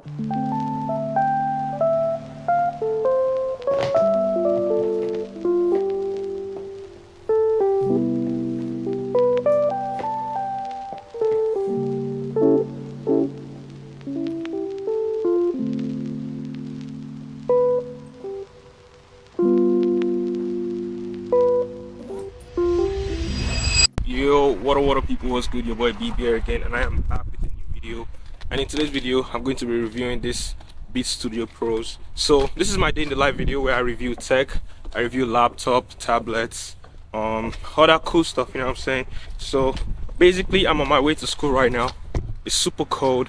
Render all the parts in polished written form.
Yo, what up people, what's good? Your boy BB here again, and I am back with a new video. And in today's video I'm going to be reviewing this Beats Studio Pros. So this is my day in the life video where I review tech, I review laptop, tablets, all that cool stuff, you know what I'm saying? So basically I'm on my way to school right now. It's super cold,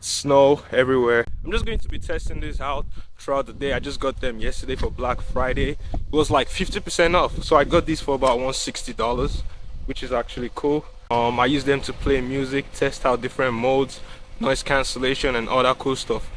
snow everywhere. I'm just going to be testing this out throughout the day. I just got them yesterday for Black Friday. It was like 50% off, so I got these for about $160, which is actually cool. I use them to play music, test out different modes, noise cancellation and all that cool stuff.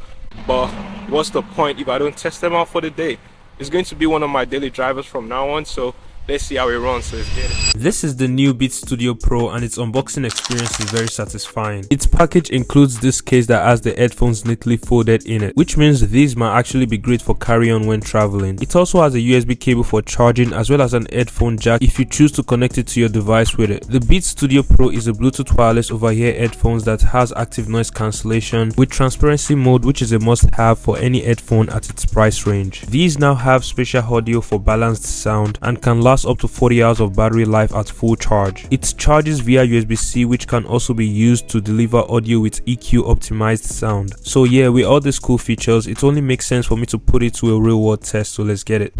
But what's the point if I don't test them out for the day? It's going to be one of my daily drivers from now on, so let's see how it runs. So let's get it. This is the new Beats Studio Pro, and its unboxing experience is very satisfying. Its package includes this case that has the headphones neatly folded in it, which means these might actually be great for carry-on when traveling. It also has a USB cable for charging as well as an headphone jack if you choose to connect it to your device with it. The Beats Studio Pro is a Bluetooth wireless over-ear headphones that has active noise cancellation with transparency mode, which is a must-have for any headphone at its price range. These now have spatial audio for balanced sound and can last up to 40 hours of battery life at full charge. It charges via USB-C, which can also be used to deliver audio with EQ optimized sound. So yeah, with all these cool features, it only makes sense for me to put it to a real world test, so let's get it.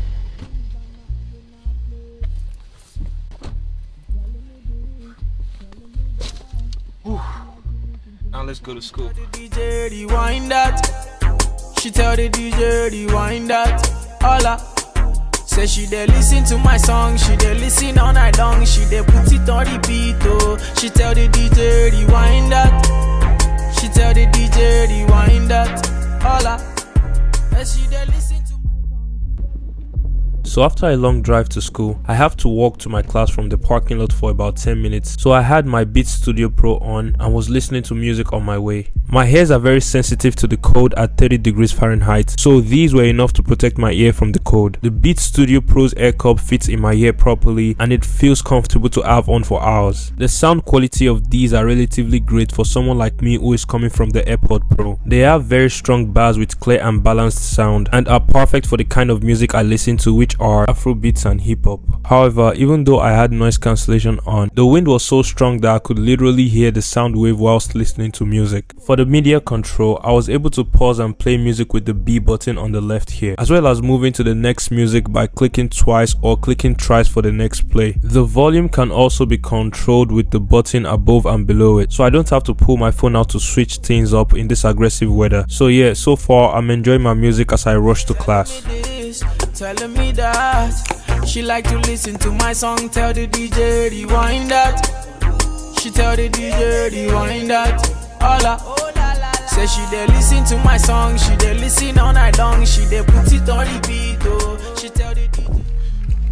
Whew. Now let's go to school. She tell the DJ rewind that all say she dey listen to my song, she dey listen all night long, she dey put it on repeat, oh. She tell the DJ rewind that, she tell the DJ rewind that, hola, she dey listen to my song. So after a long drive to school, I have to walk to my class from the parking lot for about 10 minutes. So I had my Beats Studio Pro on and was listening to music on my way. My ears are very sensitive to the cold at 30 degrees Fahrenheit, so these were enough to protect my ear from the cold. The Beats Studio Pro's air cup fits in my ear properly and it feels comfortable to have on for hours. The sound quality of these are relatively great for someone like me who is coming from the AirPod Pro. They have very strong bass with clear and balanced sound and are perfect for the kind of music I listen to, which are Afrobeats and hip hop. However, even though I had noise cancellation on, the wind was so strong that I could literally hear the sound wave whilst listening to music. For the media control, I was able to pause and play music with the B button on the left here, as well as moving to the next music by clicking twice or clicking thrice for the next play. The volume can also be controlled with the button above and below it, so I don't have to pull my phone out to switch things up in this aggressive weather. So yeah, so far I'm enjoying my music as I rush to class. Telling me that she like to listen to my song, tell the DJ rewind that, she tell the DJ rewind that, hola. Say she dey listen to my song, she dey listen all night long, she dey put it on repeat, oh. She tell the DJ.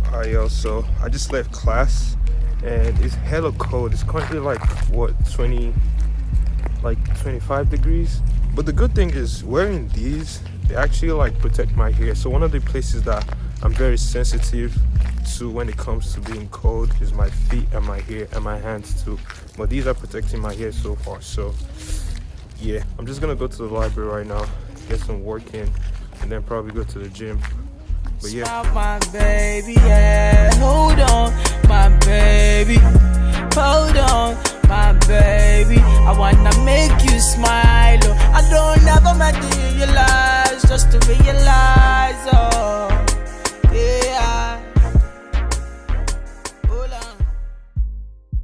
Alright yo, so I just left class and it's hella cold. It's currently like what, 25 degrees. But the good thing is wearing these, they actually like protect my hair. So one of the places that I'm very sensitive to when it comes to being cold is my feet and my hair and my hands too. But these are protecting my hair so far. So yeah, I'm just gonna go to the library right now, get some work in, and then probably go to the gym. But yeah. Stop my baby, yeah. Hold on, my baby. Hold on, my baby. I wanna make you smile. Oh. I don't ever meant to realize, just to realize, oh, yeah. Hold on.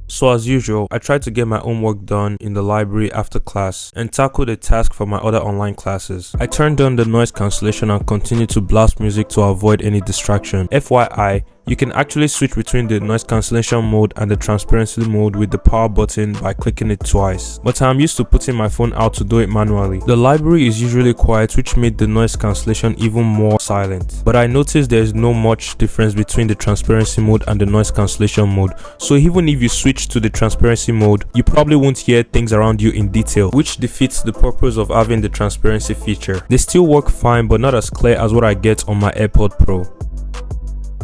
So as usual, I tried to get my homework done in the library after class and tackled a task for my other online classes. I turned on the noise cancellation and continued to blast music to avoid any distraction. FYI, You can actually switch between the noise cancellation mode and the transparency mode with the power button by clicking it twice, but I'm used to putting my phone out to do it manually. The library is usually quiet, which made the noise cancellation even more silent, but I noticed there is no much difference between the transparency mode and the noise cancellation mode, so even if you switch to the transparency mode, you probably won't hear things around you in detail, which defeats the purpose of having the transparency feature. They still work fine, but not as clear as what I get on my AirPod Pro.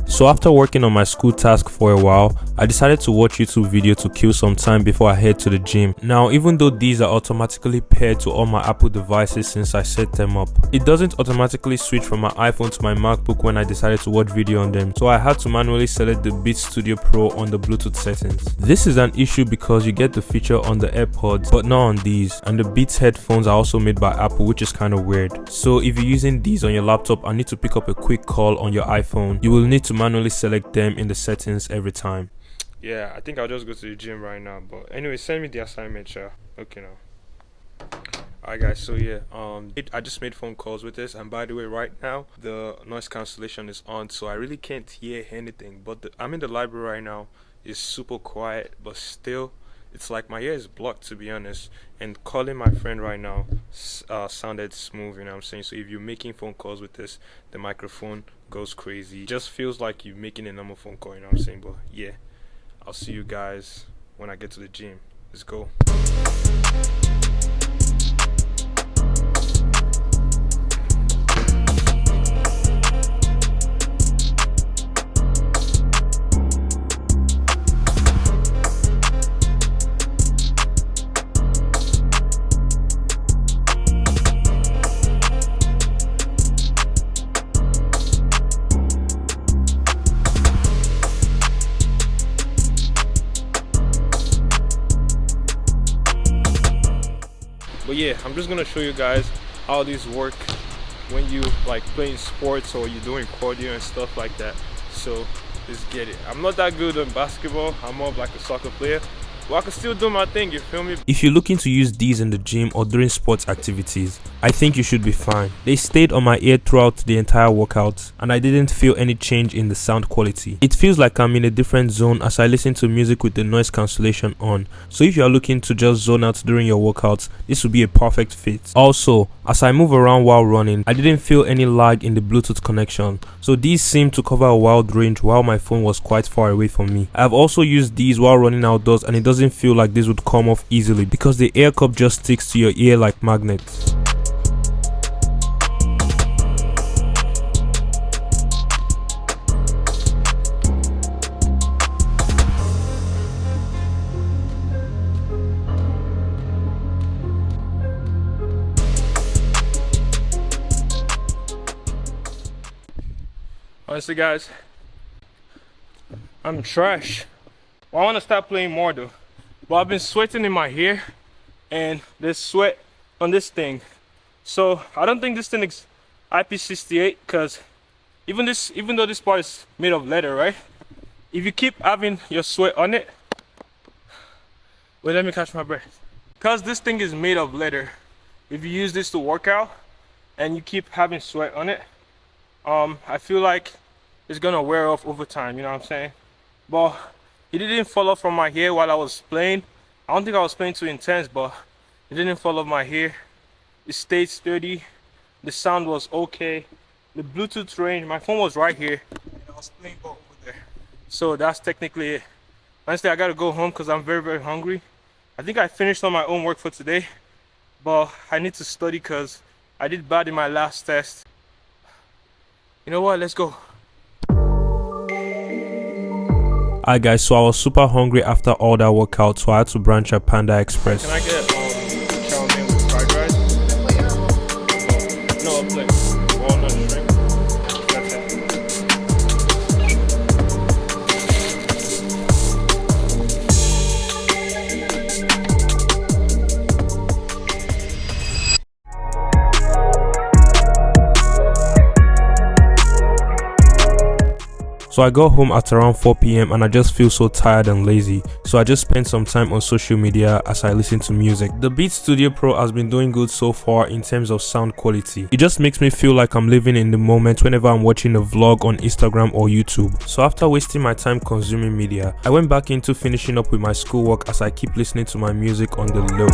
So after working on my school task for a while, I decided to watch YouTube video to kill some time before I head to the gym. Now, even though these are automatically paired to all my Apple devices since I set them up, it doesn't automatically switch from my iPhone to my MacBook when I decided to watch video on them, so I had to manually select the Beats Studio Pro on the Bluetooth settings. This is an issue because you get the feature on the AirPods but not on these, and the Beats headphones are also made by Apple, which is kind of weird. So if you're using these on your laptop and need to pick up a quick call on your iPhone, you will need to manually select them in the settings every time. Yeah, I think I'll just go to the gym right now, but anyway, send me the assignment, sure. Okay now. Alright guys, so yeah, I just made phone calls with this, and by the way, right now the noise cancellation is on, so I really can't hear anything, but I'm in the library right now. It's super quiet, but still it's like my ear is blocked, to be honest, and calling my friend right now sounded smooth, you know what I'm saying? So if you're making phone calls with this, the microphone goes crazy. It just feels like you're making a normal phone call, you know what I'm saying? But yeah, I'll see you guys when I get to the gym. Let's go. But yeah, I'm just gonna show you guys how these work when you like playing sports or you're doing cardio and stuff like that. So let's get it. I'm not that good on basketball, I'm more of like a soccer player, but I can still do my thing, you feel me? If you're looking to use these in the gym or during sports activities, I think you should be fine. They stayed on my ear throughout the entire workout, and I didn't feel any change in the sound quality. It feels like I'm in a different zone as I listen to music with the noise cancellation on, so if you are looking to just zone out during your workouts, this would be a perfect fit. Also, as I move around while running, I didn't feel any lag in the Bluetooth connection, so these seem to cover a wide range while my phone was quite far away from me. I have also used these while running outdoors, and it doesn't feel like this would come off easily because the air cup just sticks to your ear like magnets. Honestly guys, I'm trash. Well, I want to start playing more though, but I've been sweating in my hair and there's sweat on this thing, so I don't think this thing is IP68, because even though this part is made of leather, right, if you keep having your sweat on it, wait, let me catch my breath, because this thing is made of leather, if you use this to work out and you keep having sweat on it, I feel like it's gonna wear off over time, you know what I'm saying? But it didn't fall off from my hair while I was playing. I don't think I was playing too intense, but it didn't fall off my hair. It stayed sturdy. The sound was okay. The Bluetooth range, my phone was right here, and I was playing ball over there. So that's technically it. Honestly, I gotta go home because I'm very, very hungry. I think I finished all my own work for today, but I need to study because I did bad in my last test. You know what? Let's go. Alright guys, so I was super hungry after all that workout, so I had to branch at Panda Express. Can I get chow mein with fried rice? No, a plate. Walnut shrimp. That's it. So I got home at around 4 p.m. and I just feel so tired and lazy, so I just spent some time on social media as I listen to music. The Beats Studio Pro has been doing good so far in terms of sound quality. It just makes me feel like I'm living in the moment whenever I'm watching a vlog on Instagram or YouTube. So after wasting my time consuming media, I went back into finishing up with my schoolwork as I keep listening to my music on the low.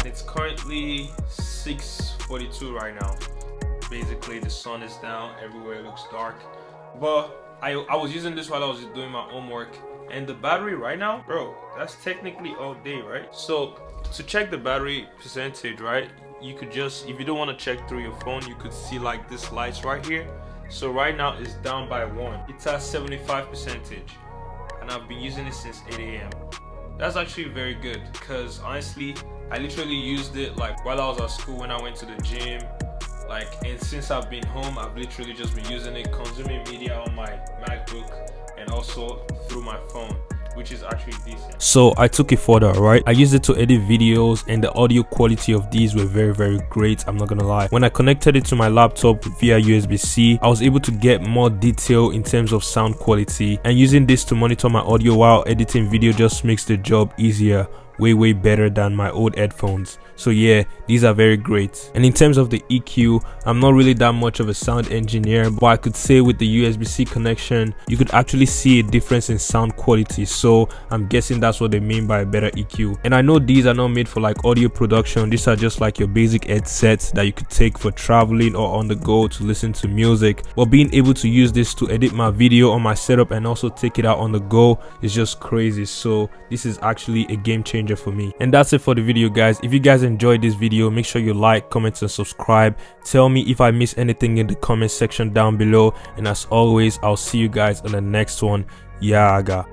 It's currently 6:42 right now. Basically the sun is down, everywhere looks dark, but I was using this while I was doing my homework, and the battery right now, bro, that's technically all day, right? So to check the battery percentage, right, you could just, if you don't want to check through your phone, you could see like this lights right here. So right now it's down by 1. It's at 75%, and I've been using it since 8 a.m. That's actually very good, because honestly I literally used it like while I was at school, when I went to the gym, like, and since I've been home, I've literally just been using it, consuming media on my MacBook and also through my phone, which is actually decent. So I took it further, right? I used it to edit videos, and the audio quality of these were very great, I'm not gonna lie. When I connected it to my laptop via USB-C, I was able to get more detail in terms of sound quality, and using this to monitor my audio while editing video just makes the job easier, way better than my old headphones. So yeah, these are very great. And in terms of the EQ, I'm not really that much of a sound engineer, but I could say with the USB-C connection, you could actually see a difference in sound quality. So I'm guessing that's what they mean by a better EQ. And I know these are not made for like audio production. These are just like your basic headsets that you could take for traveling or on the go to listen to music. But being able to use this to edit my video on my setup and also take it out on the go is just crazy. So this is actually a game changer for me. And that's it for the video, guys. If you guys enjoyed this video, make sure you like, comment and subscribe. Tell me if I missed anything in the comment section down below, and as always, I'll see you guys in the next one. Yaga.